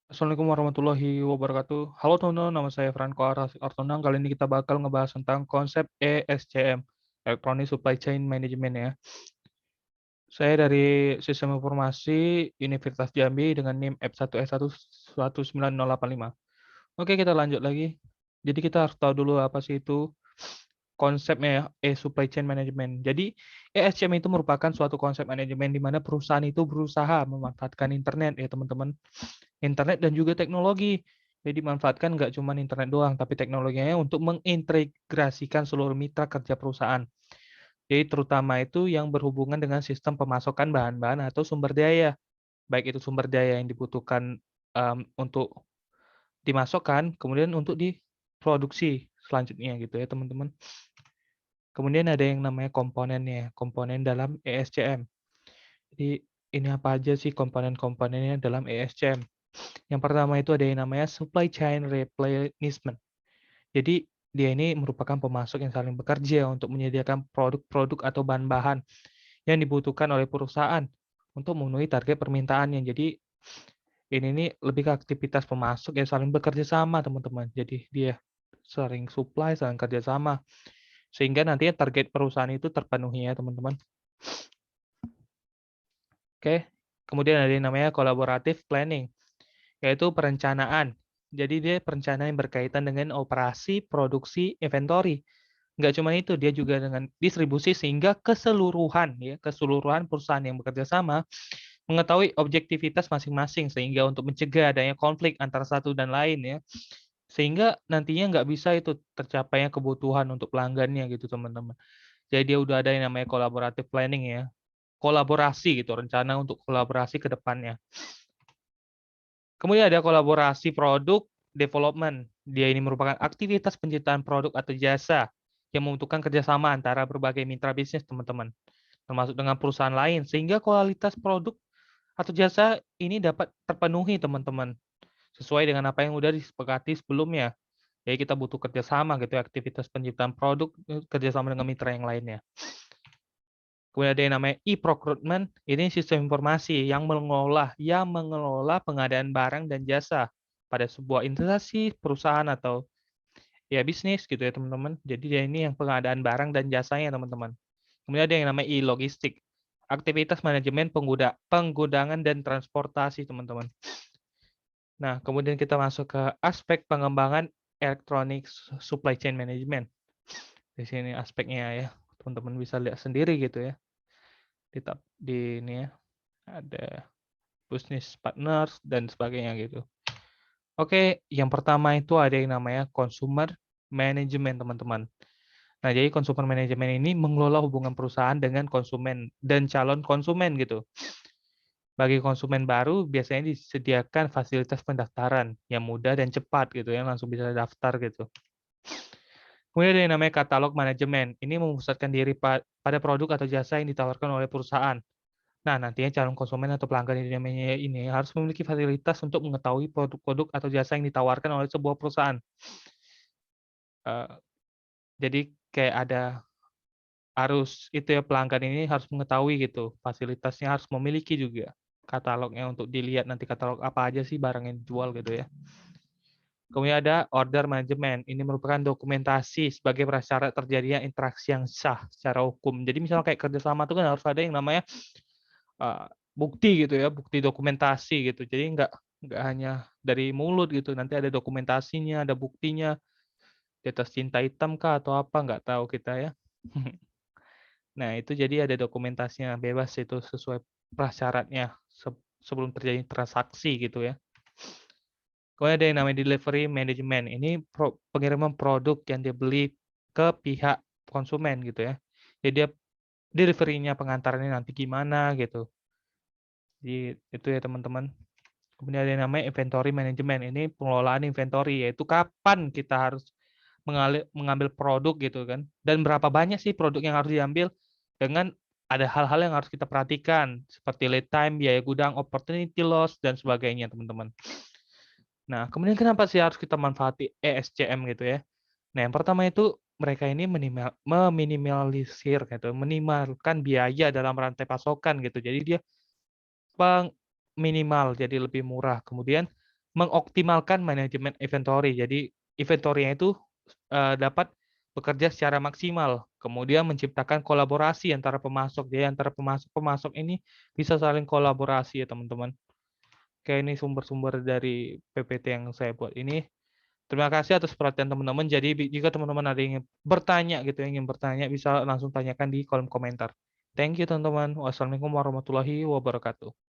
Assalamualaikum warahmatullahi wabarakatuh. Halo teman-teman, nama saya Franco Artonang. Kali ini kita bakal ngebahas tentang konsep ESCM, Electronic Supply Chain Management ya. Saya dari Sistem Informasi Universitas Jambi dengan NIM F1S1 19085. Oke, kita lanjut lagi. Jadi kita harus tahu dulu apa sih itu konsepnya ya, supply chain management. Jadi ESCM itu merupakan suatu konsep manajemen di mana perusahaan itu berusaha memanfaatkan internet ya teman-teman. Internet dan juga teknologi. Jadi dimanfaatkan nggak cuma internet doang, tapi teknologinya untuk mengintegrasikan seluruh mitra kerja perusahaan. Jadi terutama itu yang berhubungan dengan sistem pemasokan bahan-bahan atau sumber daya. Baik itu sumber daya yang dibutuhkan untuk dimasukkan, kemudian untuk diproduksi selanjutnya gitu ya teman-teman. Kemudian ada yang namanya komponennya, komponen dalam ESCM. Jadi ini apa aja sih komponen-komponennya dalam ESCM? Yang pertama itu ada yang namanya supply chain replenishment. Jadi dia ini merupakan pemasok yang saling bekerja untuk menyediakan produk-produk atau bahan-bahan yang dibutuhkan oleh perusahaan untuk memenuhi target permintaannya. Jadi ini nih lebih ke aktivitas pemasok yang saling bekerja sama, teman-teman. Jadi dia saling supply, saling kerja sama. Sehingga nantinya target perusahaan itu terpenuhi ya, teman-teman. Oke. Kemudian ada yang namanya collaborative planning, yaitu perencanaan. Jadi dia perencanaan yang berkaitan dengan operasi, produksi, inventory. Nggak cuma itu, dia juga dengan distribusi sehingga keseluruhan perusahaan yang bekerja sama mengetahui objektivitas masing-masing sehingga untuk mencegah adanya konflik antara satu dan lain ya. Sehingga nantinya nggak bisa itu tercapainya kebutuhan untuk pelanggannya gitu teman-teman. Jadi dia udah ada yang namanya collaborative planning ya. Kolaborasi gitu, rencana untuk kolaborasi ke depannya. Kemudian ada kolaborasi produk development. Dia ini merupakan aktivitas penciptaan produk atau jasa yang membutuhkan kerjasama antara berbagai mitra bisnis, teman-teman, termasuk dengan perusahaan lain, sehingga kualitas produk atau jasa ini dapat terpenuhi, teman-teman, sesuai dengan apa yang sudah disepakati sebelumnya. Jadi kita butuh kerjasama gitu, aktivitas penciptaan produk, kerjasama dengan mitra yang lainnya. Kemudian ada yang namanya e-procurement, ini sistem informasi yang mengelola pengadaan barang dan jasa pada sebuah instansi, perusahaan atau ya bisnis gitu ya teman-teman. Jadi dia ini yang pengadaan barang dan jasanya teman-teman. Kemudian ada yang namanya e-logistik, aktivitas manajemen penggunaan dan transportasi teman-teman. Nah, kemudian kita masuk ke aspek pengembangan electronic supply chain management. Di sini aspeknya ya, teman-teman bisa lihat sendiri gitu ya. Di ini ya, ada business partners dan sebagainya gitu. Oke, yang pertama itu ada yang namanya consumer management, teman-teman. Nah, jadi consumer management ini mengelola hubungan perusahaan dengan konsumen dan calon konsumen gitu. Bagi konsumen baru biasanya disediakan fasilitas pendaftaran yang mudah dan cepat gitu ya, langsung bisa daftar gitu. Kemudian ada yang namanya katalog manajemen. Ini memusatkan diri pada produk atau jasa yang ditawarkan oleh perusahaan. Nah, nantinya calon konsumen atau pelanggan di namanya ini harus memiliki fasilitas untuk mengetahui produk-produk atau jasa yang ditawarkan oleh sebuah perusahaan. Jadi kayak ada harus itu ya, pelanggan ini harus mengetahui gitu, fasilitasnya harus memiliki juga katalognya untuk dilihat nanti katalog apa aja sih barang yang dijual gitu ya. Kemudian ada order management. Ini merupakan dokumentasi sebagai prasyarat terjadinya interaksi yang sah secara hukum. Jadi misalnya kayak kerjasama itu kan harus ada yang namanya bukti gitu ya, bukti dokumentasi gitu. Jadi nggak hanya dari mulut gitu, nanti ada dokumentasinya, ada buktinya, di atas tinta hitam kah atau apa, nggak tahu kita ya. Nah, itu jadi ada dokumentasinya, bebas itu sesuai prasyaratnya sebelum terjadi transaksi gitu ya. Kemudian ada yang namanya delivery management. Ini pengiriman produk yang dibeli ke pihak konsumen gitu ya. Jadi dia delivery-nya, pengantarannya nanti gimana gitu. Jadi itu ya teman-teman. Kemudian ada yang namanya inventory management. Ini pengelolaan inventory, yaitu kapan kita harus mengambil produk gitu kan. Dan berapa banyak sih produk yang harus diambil, dengan ada hal-hal yang harus kita perhatikan seperti lead time, biaya gudang, opportunity loss dan sebagainya, teman-teman. Nah, kemudian kenapa sih harus kita manfaati ESCM gitu ya? Nah, yang pertama itu mereka ini meminimalisir gitu, minimalkan biaya dalam rantai pasokan gitu. Jadi dia minimal jadi lebih murah. Kemudian mengoptimalkan manajemen inventory. Jadi inventory-nya itu dapat bekerja secara maksimal, kemudian menciptakan kolaborasi antara pemasok. Jadi antara pemasok-pemasok ini bisa saling kolaborasi ya teman-teman. Oke, ini sumber-sumber dari PPT yang saya buat ini. Terima kasih atas perhatian teman-teman. Jadi jika teman-teman ada yang ingin bertanya gitu, ingin bertanya bisa langsung tanyakan di kolom komentar. Thank you teman-teman. Wassalamualaikum warahmatullahi wabarakatuh.